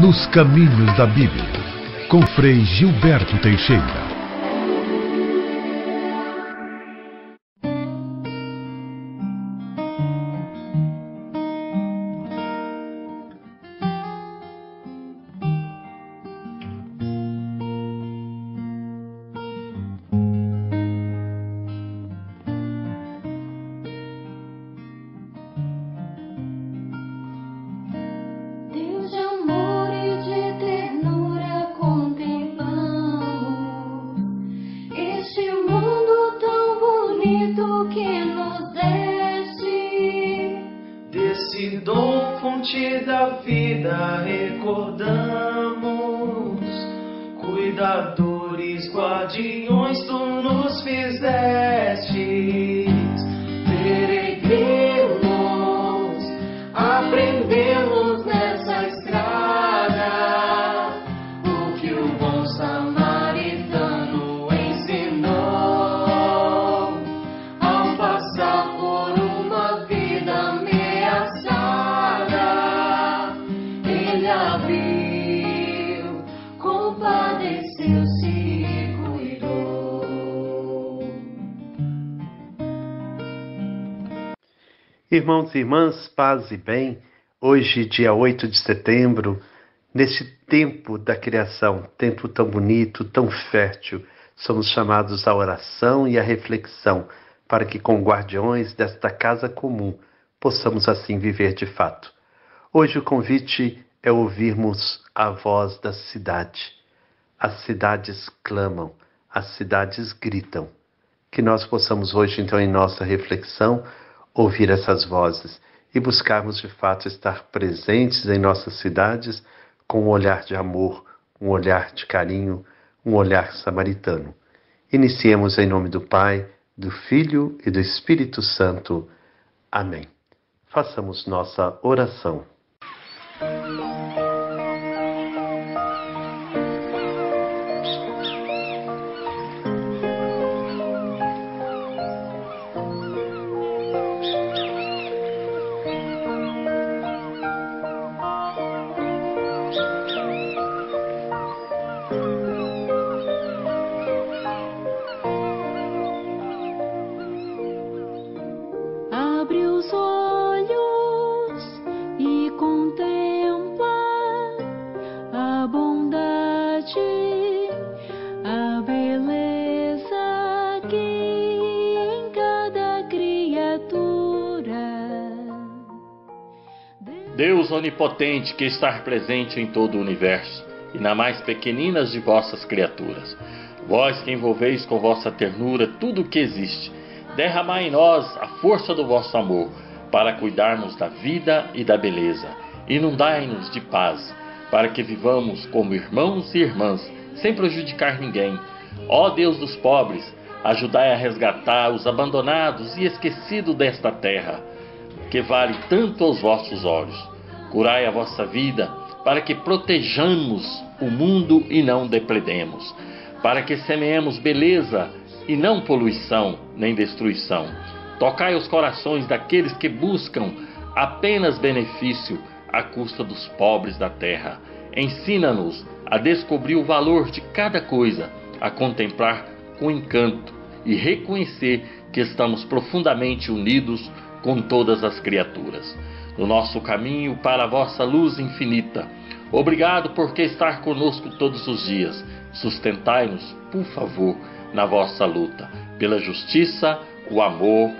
Nos Caminhos da Bíblia, com Frei Gilberto Teixeira. Da vida recordamos, cuidadores, guardiões tu nos fizestes, peregrinos, aprendemos nessa estrada o que o bom samaritano ensinou ao passar por uma vida ameaçada. Viu, compadeceu-se e cuidou. Irmãos e irmãs, paz e bem, hoje, dia 8 de setembro, neste tempo da criação, tempo tão bonito, tão fértil, somos chamados à oração e à reflexão, para que com guardiões desta casa comum, possamos assim viver de fato. Hoje o convite é ouvirmos a voz da cidade. As cidades clamam, as cidades gritam. Que nós possamos hoje, então, em nossa reflexão, ouvir essas vozes e buscarmos, de fato, estar presentes em nossas cidades com um olhar de amor, um olhar de carinho, um olhar samaritano. Iniciemos em nome do Pai, do Filho e do Espírito Santo. Amém. Façamos nossa oração. Abre os olhos e contempla a bondade, a beleza que em cada criatura. Deus onipotente que está presente em todo o universo e na mais pequeninas de vossas criaturas, vós que envolveis com vossa ternura tudo o que existe, derramai em nós a força do vosso amor, para cuidarmos da vida e da beleza. Inundai-nos de paz, para que vivamos como irmãos e irmãs, sem prejudicar ninguém. Ó Deus dos pobres, ajudai a resgatar os abandonados e esquecidos desta terra, que vale tanto aos vossos olhos. Curai a vossa vida, para que protejamos o mundo e não depredemos, para que semeemos beleza e não poluição nem destruição. Tocai os corações daqueles que buscam apenas benefício à custa dos pobres da terra. Ensina-nos a descobrir o valor de cada coisa, a contemplar com encanto e reconhecer que estamos profundamente unidos com todas as criaturas. No nosso caminho para a vossa luz infinita, obrigado porque estar conosco todos os dias. Sustentai-nos, por favor, na vossa luta, pela justiça, o amor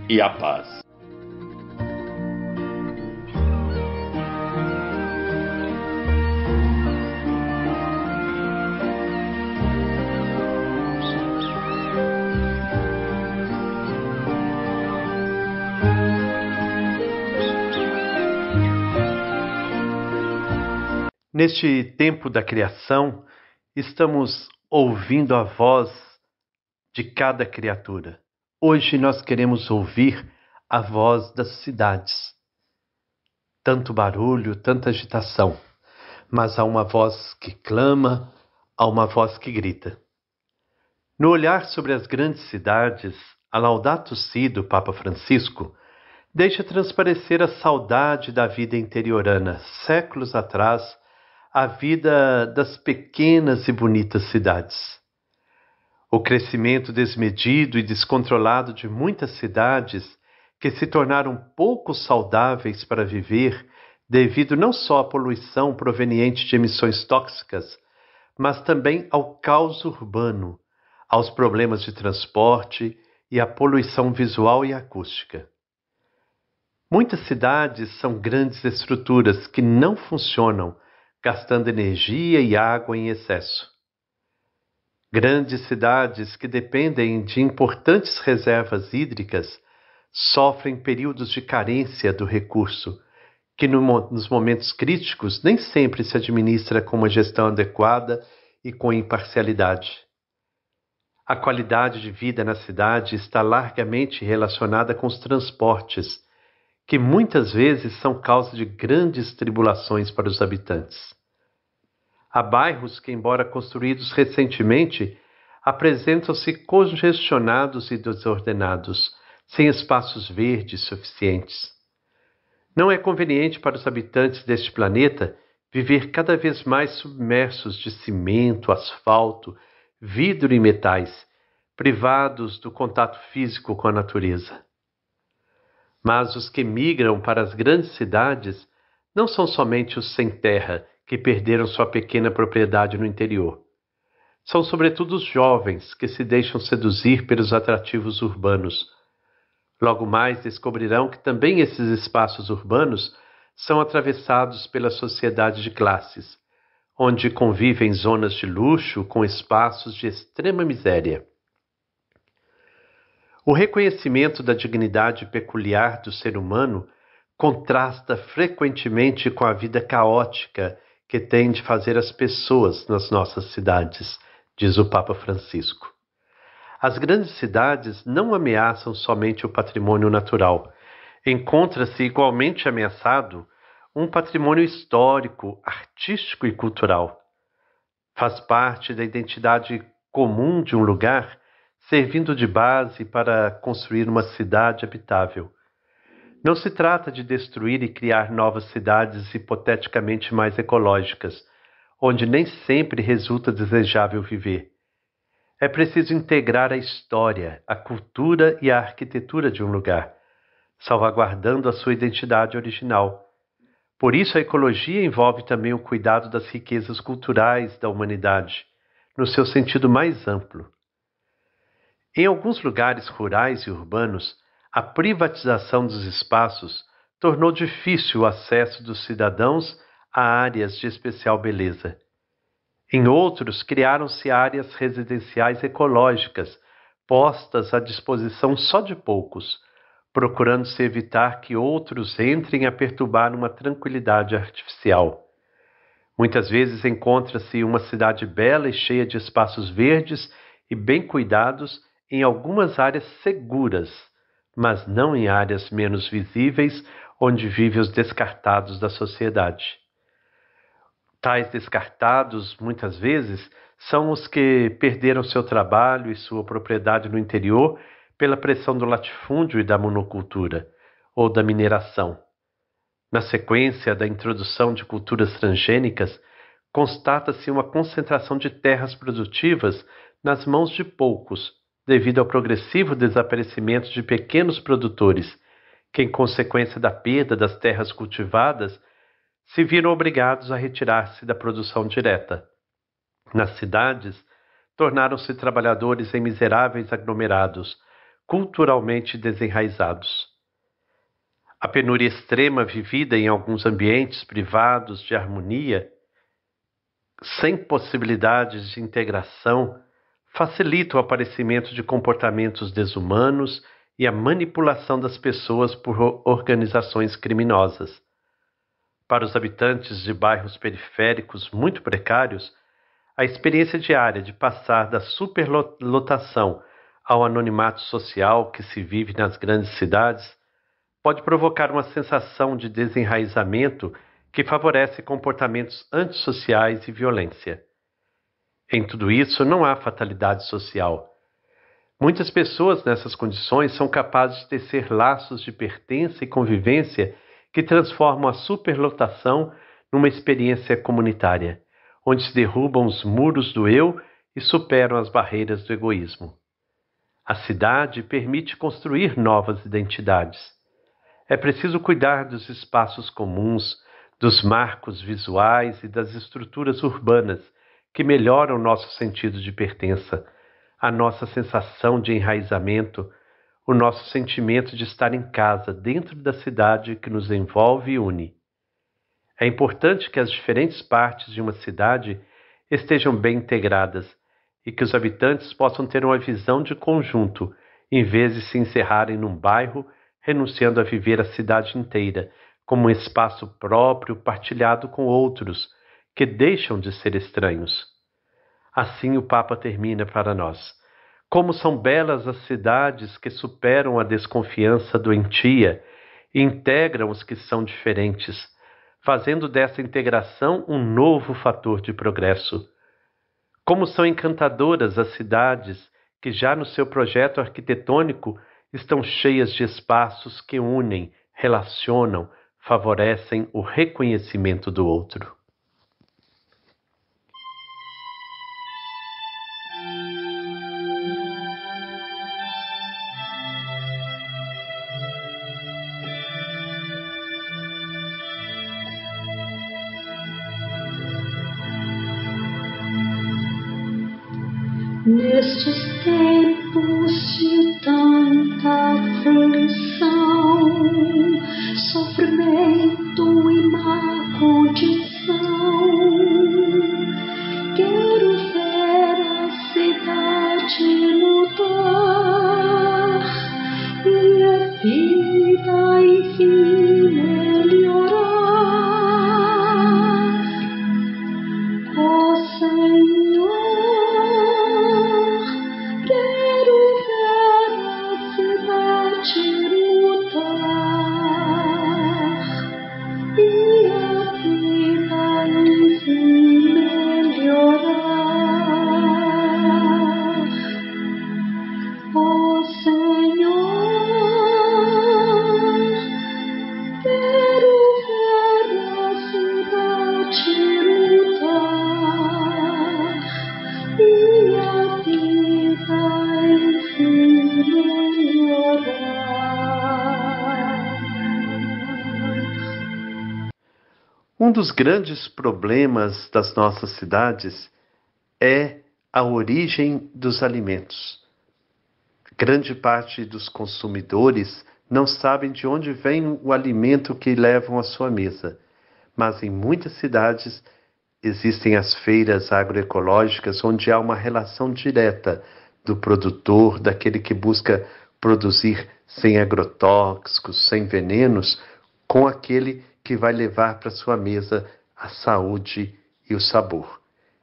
e a paz. Neste tempo da criação, estamos ouvindo a voz de cada criatura. Hoje nós queremos ouvir a voz das cidades. Tanto barulho, tanta agitação, mas há uma voz que clama, há uma voz que grita. No olhar sobre as grandes cidades, a Laudato Si do Papa Francisco deixa transparecer a saudade da vida interiorana, séculos atrás, a vida das pequenas e bonitas cidades. O crescimento desmedido e descontrolado de muitas cidades que se tornaram pouco saudáveis para viver devido não só à poluição proveniente de emissões tóxicas, mas também ao caos urbano, aos problemas de transporte e à poluição visual e acústica. Muitas cidades são grandes estruturas que não funcionam, gastando energia e água em excesso. Grandes cidades que dependem de importantes reservas hídricas sofrem períodos de carência do recurso, que nos momentos críticos nem sempre se administra com uma gestão adequada e com imparcialidade. A qualidade de vida na cidade está largamente relacionada com os transportes, que muitas vezes são causa de grandes tribulações para os habitantes. Há bairros que, embora construídos recentemente, apresentam-se congestionados e desordenados, sem espaços verdes suficientes. Não é conveniente para os habitantes deste planeta viver cada vez mais submersos de cimento, asfalto, vidro e metais, privados do contato físico com a natureza. Mas os que migram para as grandes cidades não são somente os sem terra que perderam sua pequena propriedade no interior. São sobretudo os jovens que se deixam seduzir pelos atrativos urbanos. Logo mais descobrirão que também esses espaços urbanos são atravessados pela sociedade de classes, onde convivem zonas de luxo com espaços de extrema miséria. O reconhecimento da dignidade peculiar do ser humano contrasta frequentemente com a vida caótica que tem de fazer as pessoas nas nossas cidades, diz o Papa Francisco. As grandes cidades não ameaçam somente o patrimônio natural. Encontra-se igualmente ameaçado um patrimônio histórico, artístico e cultural. Faz parte da identidade comum de um lugar, servindo de base para construir uma cidade habitável. Não se trata de destruir e criar novas cidades hipoteticamente mais ecológicas, onde nem sempre resulta desejável viver. É preciso integrar a história, a cultura e a arquitetura de um lugar, salvaguardando a sua identidade original. Por isso, a ecologia envolve também o cuidado das riquezas culturais da humanidade, no seu sentido mais amplo. Em alguns lugares rurais e urbanos, a privatização dos espaços tornou difícil o acesso dos cidadãos a áreas de especial beleza. Em outros, criaram-se áreas residenciais ecológicas, postas à disposição só de poucos, procurando-se evitar que outros entrem a perturbar uma tranquilidade artificial. Muitas vezes encontra-se uma cidade bela e cheia de espaços verdes e bem cuidados em algumas áreas seguras, mas não em áreas menos visíveis onde vivem os descartados da sociedade. Tais descartados, muitas vezes, são os que perderam seu trabalho e sua propriedade no interior pela pressão do latifúndio e da monocultura, ou da mineração. Na sequência da introdução de culturas transgênicas, constata-se uma concentração de terras produtivas nas mãos de poucos, devido ao progressivo desaparecimento de pequenos produtores, que, em consequência da perda das terras cultivadas, se viram obrigados a retirar-se da produção direta. Nas cidades, tornaram-se trabalhadores em miseráveis aglomerados, culturalmente desenraizados. A penúria extrema vivida em alguns ambientes privados de harmonia, sem possibilidades de integração, facilita o aparecimento de comportamentos desumanos e a manipulação das pessoas por organizações criminosas. Para os habitantes de bairros periféricos muito precários, a experiência diária de passar da superlotação ao anonimato social que se vive nas grandes cidades pode provocar uma sensação de desenraizamento que favorece comportamentos antissociais e violência. Em tudo isso, não há fatalidade social. Muitas pessoas nessas condições são capazes de tecer laços de pertença e convivência que transformam a superlotação numa experiência comunitária, onde se derrubam os muros do eu e superam as barreiras do egoísmo. A cidade permite construir novas identidades. É preciso cuidar dos espaços comuns, dos marcos visuais e das estruturas urbanas que melhoram nosso sentido de pertença, a nossa sensação de enraizamento, o nosso sentimento de estar em casa dentro da cidade que nos envolve e une. É importante que as diferentes partes de uma cidade estejam bem integradas e que os habitantes possam ter uma visão de conjunto, em vez de se encerrarem num bairro, renunciando a viver a cidade inteira, como um espaço próprio partilhado com outros, que deixam de ser estranhos. Assim o Papa termina para nós. Como são belas as cidades que superam a desconfiança doentia e integram os que são diferentes, fazendo dessa integração um novo fator de progresso. Como são encantadoras as cidades que já no seu projeto arquitetônico estão cheias de espaços que unem, relacionam, favorecem o reconhecimento do outro. Nestes tempos de tanta aflição, sofrimento e má condição, quero ver a cidade mudar e a vida enfim melhorar. Ó Senhor, Um dos grandes problemas das nossas cidades é a origem dos alimentos. Grande parte dos consumidores não sabem de onde vem o alimento que levam à sua mesa, mas em muitas cidades existem as feiras agroecológicas onde há uma relação direta do produtor, daquele que busca produzir sem agrotóxicos, sem venenos, com aquele que vai levar para sua mesa a saúde e o sabor.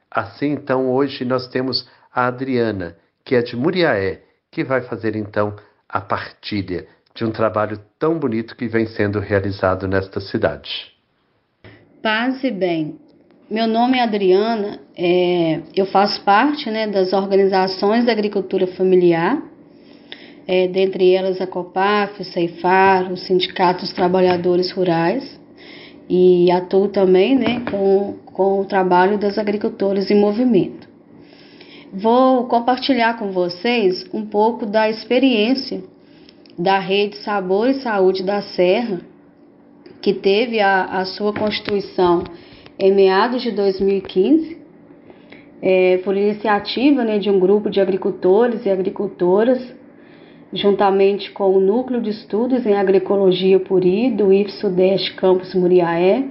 Assim, então, hoje nós temos a Adriana, que é de Muriaé, que vai fazer, então, a partilha de um trabalho tão bonito que vem sendo realizado nesta cidade. Paz e bem. Meu nome é Adriana, eu faço parte, das organizações da agricultura familiar, dentre elas a COPAF, o CEIFAR, o Sindicato dos Trabalhadores Rurais, e atuo também com o trabalho das agricultoras em movimento. Vou compartilhar com vocês um pouco da experiência da Rede Sabor e Saúde da Serra, que teve a sua constituição em meados de 2015, por iniciativa de um grupo de agricultores e agricultoras, juntamente com o Núcleo de Estudos em Agroecologia Puri, do IF-Sudeste Campus Muriaé,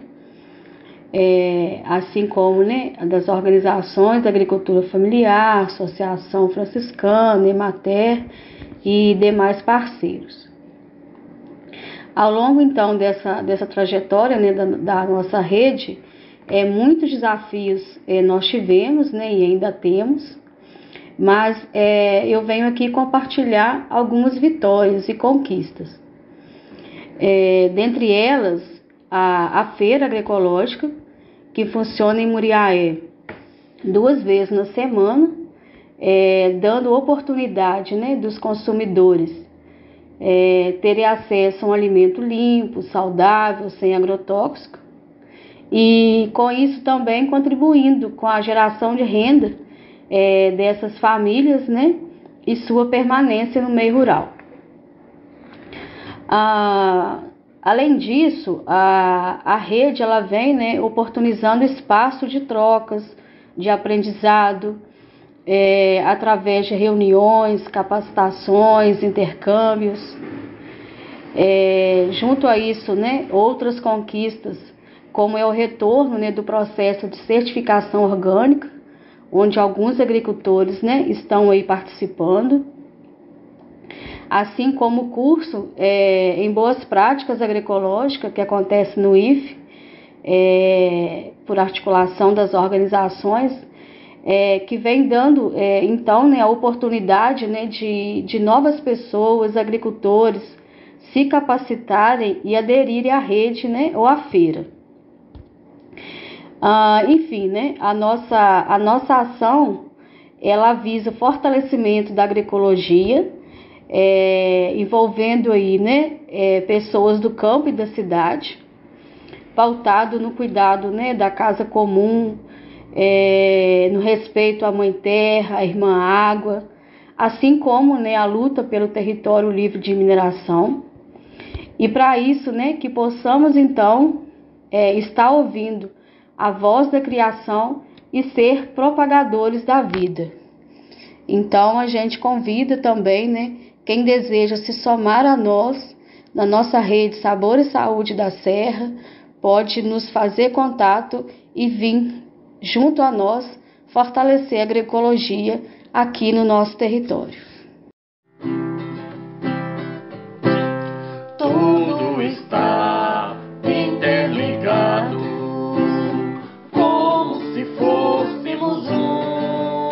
assim como das organizações da agricultura familiar, Associação Franciscana, Emater e demais parceiros. Ao longo, então, dessa trajetória da nossa rede, muitos desafios nós tivemos e ainda temos, mas eu venho aqui compartilhar algumas vitórias e conquistas. Dentre elas, a Feira Agroecológica, que funciona em Muriaé 2 vezes na semana, dando oportunidade dos consumidores terem acesso a um alimento limpo, saudável, sem agrotóxico, e com isso também contribuindo com a geração de renda dessas famílias, né, e sua permanência no meio rural. Além disso, a rede ela vem, né, oportunizando espaço de trocas, de aprendizado, através de reuniões, capacitações, intercâmbios. Junto a isso, né, outras conquistas, como é o retorno, né, do processo de certificação orgânica, onde alguns agricultores, né, estão aí participando, assim como o curso em boas práticas agroecológicas, que acontece no IFE, por articulação das organizações, que vem dando, então, né, a oportunidade, né, de novas pessoas, agricultores, se capacitarem e aderirem à rede, né, ou à feira. Enfim, né, a nossa ação, ela visa o fortalecimento da agroecologia, envolvendo aí, né, pessoas do campo e da cidade, pautado no cuidado, né, da casa comum, no respeito à Mãe Terra, à Irmã Água, assim como, né, a luta pelo território livre de mineração. E para isso, né, que possamos então estar ouvindo a voz da criação e ser propagadores da vida. Então a gente convida também, né, quem deseja se somar a nós, na nossa rede Sabor e Saúde da Serra, pode nos fazer contato e vir junto a nós fortalecer a agroecologia aqui no nosso território. Tudo está interligado, como se fôssemos um.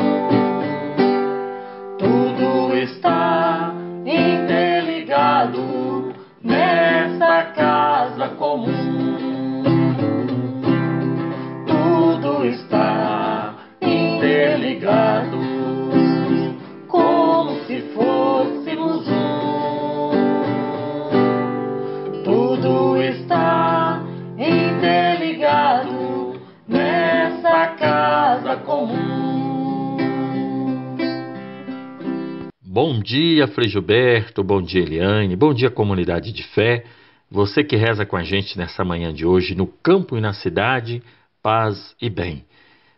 Tudo está interligado nessa casa comum. Tudo está interligado, como se fôssemos um. Tudo está interligado nessa casa comum. Bom dia, Frei Gilberto, bom dia, Eliane, bom dia, comunidade de fé. Você que reza com a gente nessa manhã de hoje, no campo e na cidade, paz e bem.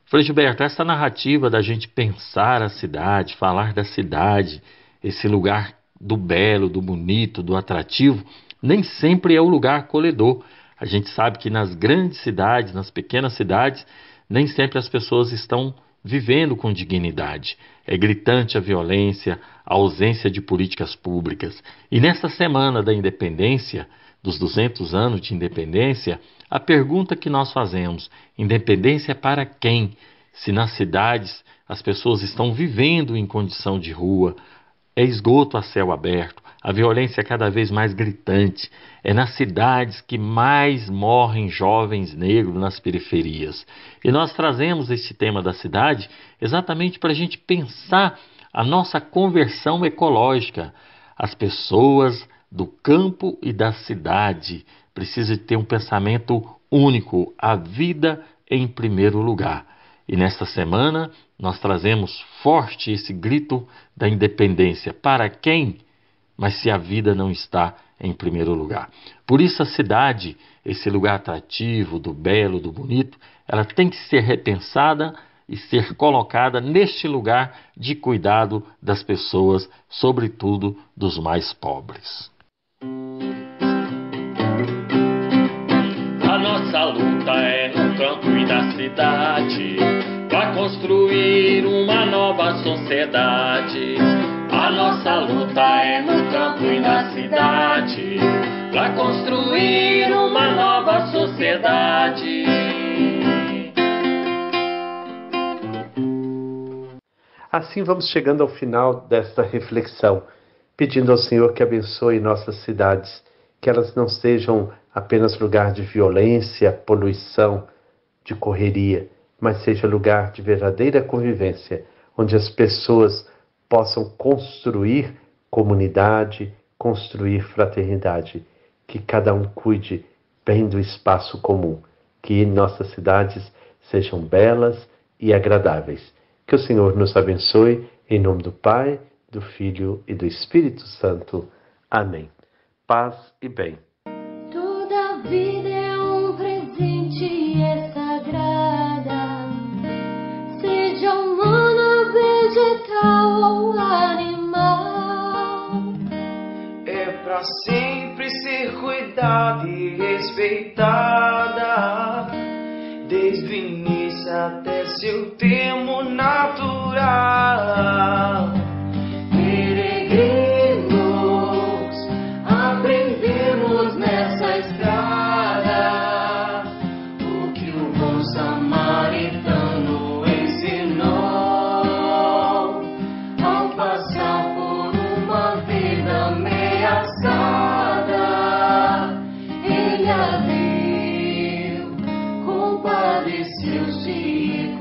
Frei Gilberto, essa narrativa da gente pensar a cidade, falar da cidade, esse lugar do belo, do bonito, do atrativo, nem sempre é o lugar acolhedor. A gente sabe que nas grandes cidades, nas pequenas cidades, nem sempre as pessoas estão vivendo com dignidade. É gritante a violência, a ausência de políticas públicas. E nessa semana da independência, dos 200 anos de independência, a pergunta que nós fazemos: independência para quem? Se nas cidades as pessoas estão vivendo em condição de rua, é esgoto a céu aberto, a violência é cada vez mais gritante, é nas cidades que mais morrem jovens negros nas periferias. E nós trazemos esse tema da cidade exatamente para a gente pensar a nossa conversão ecológica. As pessoas do campo e da cidade precisam ter um pensamento único, a vida em primeiro lugar. E nesta semana nós trazemos forte esse grito da independência. Para quem? Mas se a vida não está em primeiro lugar. Por isso a cidade, esse lugar atrativo, do belo, do bonito, ela tem que ser repensada e ser colocada neste lugar de cuidado das pessoas, sobretudo dos mais pobres. A nossa luta é no campo e na cidade, para construir uma nova sociedade. A nossa luta é no campo e na cidade, para construir uma nova sociedade. Assim vamos chegando ao final desta reflexão, pedindo ao Senhor que abençoe nossas cidades, que elas não sejam apenas lugar de violência, poluição, de correria, mas seja lugar de verdadeira convivência, onde as pessoas possam construir comunidade, construir fraternidade, que cada um cuide bem do espaço comum, que nossas cidades sejam belas e agradáveis. Que o Senhor nos abençoe, em nome do Pai, do Filho e do Espírito Santo. Amém. Paz e bem. Toda vida é um presente e é sagrada, seja humana, vegetal ou animal. É pra sempre ser cuidada e respeitada, desde o início até seu termo natural. Peregrinos, aprendemos nessa estrada o que o bom samaritano ensinou. Ao passar por uma vida ameaçada, ele a viu, compadeceu-se e